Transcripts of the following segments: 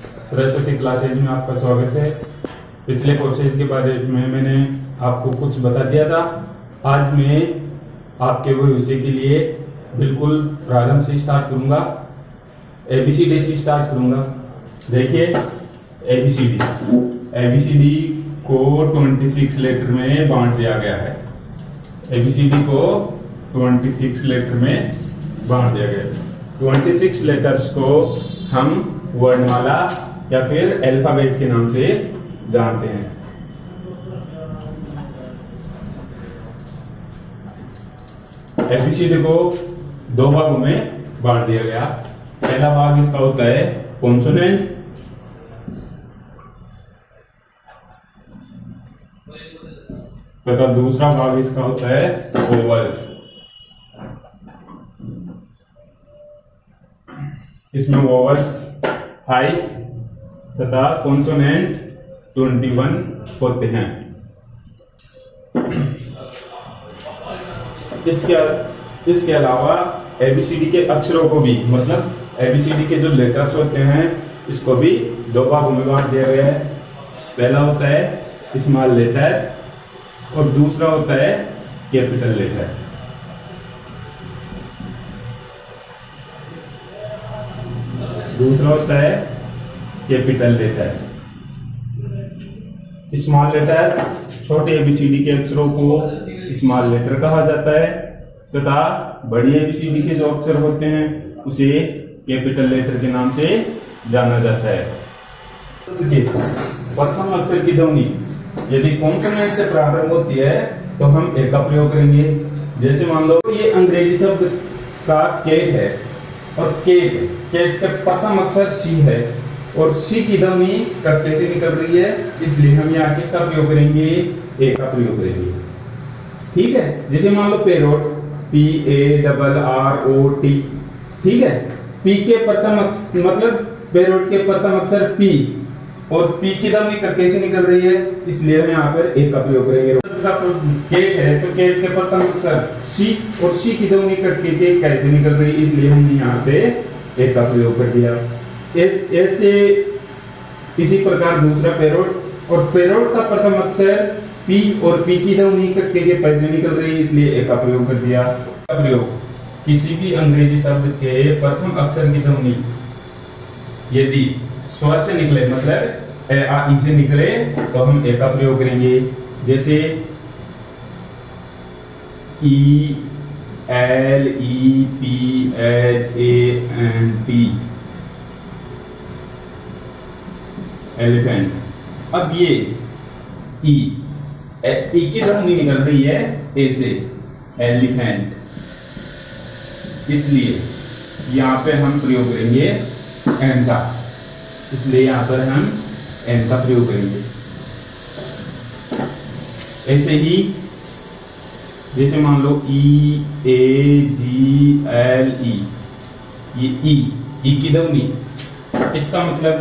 Saraswati classes में आपका स्वागत है। पिछले कोर्सेज के बारे में मैंने आपको कुछ बता दिया था। आज मैं आपके वो विषय के लिए बिल्कुल प्रारंभ से स्टार्ट करूंगा, एबीसीडी से स्टार्ट करूंगा। देखिए एबीसीडी को 26 लेटर में बांट दिया गया है। एबीसीडी को 26 लेटर में बांट दिया गया है। 26 लेटर्स को हम वर्णमाला या फिर अल्फाबेट के नाम से जानते हैं। एबीसीडी को दो भागों में बांट दिया गया। पहला भाग इसका होता है कॉन्सोनेंट, तथा दूसरा भाग इसका होता है वोवल्स। इसमें वोवल्स 5 तथा कॉन्सोनेंट 21 होते हैं। इसके अलावा एबीसीडी के अक्षरों को भी, मतलब एबीसीडी के जो लेटर्स होते हैं, इसको भी दो भागों में बांट दिया गया है। पहला होता है स्मॉल लेटर और दूसरा होता है कैपिटल लेटर। दूसरा होता है कैपिटल लेटर। स्मॉल लेटर, छोटे एबीसीडी के अक्षरों को स्मॉल लेटर कहा जाता है तथा बड़ी एबीसीडी के जो अक्षर होते हैं उसे कैपिटल लेटर के नाम से जाना जाता है। प्रथम अक्षर की ध्वनि यदि कॉन्सोनेंट से प्रारंभ होती है तो हम ए का प्रयोग करेंगे। जैसे मान लो ये अंग्रेजी शब्द का केट है और केट का प्रथम अक्षर सी है और सी की ध्वनि करते से निकल रही है, इसलिए हम यहाँ किसका प्रयोग करेंगे? ए का प्रयोग करेंगे। ठीक है। जैसे मान लो पेरोट, PARROT, ठीक है। पी के प्रथम मतलब पेरोट के प्रथम अक्षर पी और पी की ध्वनि करके से निकल रही है, इसलिए हम यहाँ पर ए का प्रयोग करेंगे। केट है तो केट के प्रथम अक्षर सी और सी की ध्वनि करके के कैसे निकल रही है, इसलिए हमने यहाँ पे ए का प्रयोग कर दिया। ऐसे इसी प्रकार दूसरा पेरोट, और पेरोट का प्रथम अक्षर पी और पी की ध्वनि करके के कैसे निकल रही है, इसलिए ए का प्रयोग कर दिया। प्रयोग किसी भी अंग्रेजी शब्द के प्रथम अक्षर की ध्वनि यदि स्वर से निकले, मतलब ए आ ई से निकले, तो हम ए का प्रयोग करेंगे। जैसे ELEPHANT, एलिफेंट। अब ये ई की ध्वनि निकल रही है ए से, एलिफेंट, इसलिए यहाँ पे हम प्रयोग करेंगे एन का, इसलिए यहाँ पर हम एन का प्रयोग करेंगे। ऐसे ही जैसे मान लो EAGLE, ये ई की ध्वनि, इसका मतलब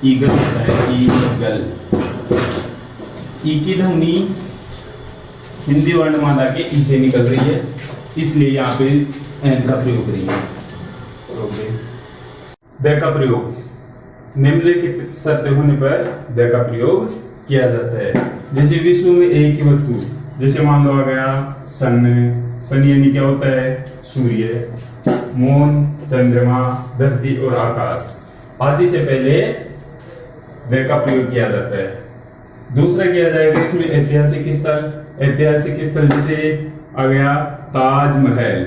ईगल होता है, ईगल। ई की ध्वनि हिंदी वर्णमाला के ई से निकल रही है, इसलिए यहाँ पे एन का प्रयोग करेंगे। द का प्रयोग निम्नलिखित शर्त होने पर द का प्रयोग किया जाता है। जैसे विश्व में एक ही वस्तु, जैसे मान लो आ गया सन यानी क्या होता है? सूर्य, मून, चंद्रमा, धरती और आकाश आदि से पहले द का प्रयोग किया जाता है। दूसरा किया जाएगा इसमें ऐतिहासिक स्थल। ऐतिहासिक स्थल जैसे आ गया ताजमहल।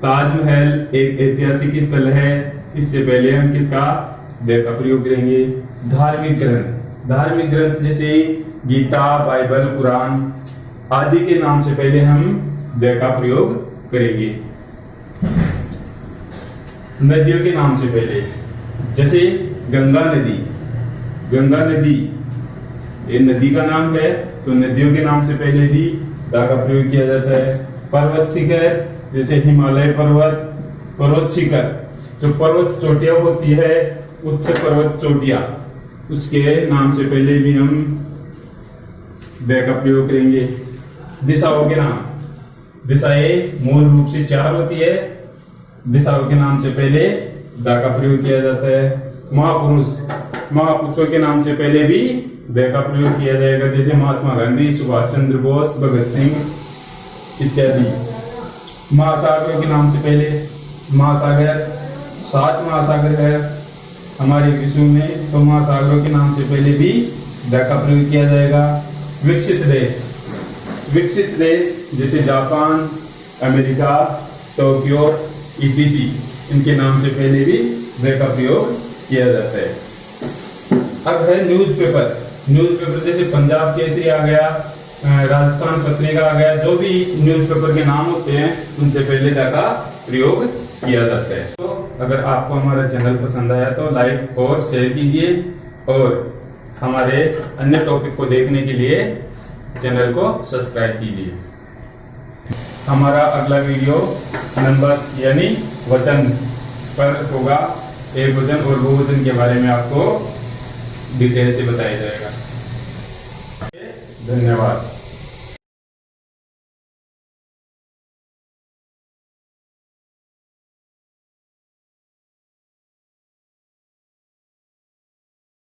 ताजमहल एक ऐतिहासिक स्थल है, इससे पहले हम किसका? द का प्रयोग करेंगे। धार्मिक ग्रंथ, धार्मिक ग्रंथ जैसे गीता, बाइबल, कुरान आदि के नाम से पहले हम द का प्रयोग करेंगे। नदियों के नाम से पहले, जैसे गंगा नदी, गंगा नदी ये नदी का नाम है, तो नदियों के नाम से पहले भी द का प्रयोग किया जाता है। पर्वत शिखर, जैसे हिमालय पर्वत, पर्वत शिखर, जो पर्वत चोटियां होती है, उच्च पर्वत चोटियां, उसके नाम से पहले भी हम द का प्रयोग करेंगे। दिशाओं के नाम, दिशाएं मूल रूप से 4 होती है, दिशाओं के नाम से पहले द का प्रयोग किया जाता है। महापुरुष, महापुरुषों के नाम से पहले भी द का प्रयोग किया जाएगा, जैसे महात्मा गांधी, सुभाष चंद्र बोस, भगत सिंह इत्यादि। महासागरों के नाम से पहले महासागर, 7 महासागर है हमारे विश्व में, तो महासागरों के नाम से पहले भी द का प्रयोग किया जाएगा। विकसित देश जैसे जापान, अमेरिका, टोक्यो ईटीसी, इनके नाम से पहले भी द का प्रयोग किया जाता है। अब है न्यूज़पेपर जैसे पंजाब केसरी आ गया, राजस्थान पत्रिका आ गया, जो भी न्यूज़पेपर के नाम होते हैं उनसे पहले द का प्रयोग किया जाता है। तो अगर आपको हमारा चैनल पसंद आया तो लाइक और शेयर कीजिए, और हमारे अन्य टॉपिक को देखने के लिए चैनल को सब्सक्राइब कीजिए। हमारा अगला वीडियो नंबर्स यानी वचन पर होगा। एक वचन और बहुवचन के बारे में आपको डिटेल से बताया जाएगा। धन्यवाद।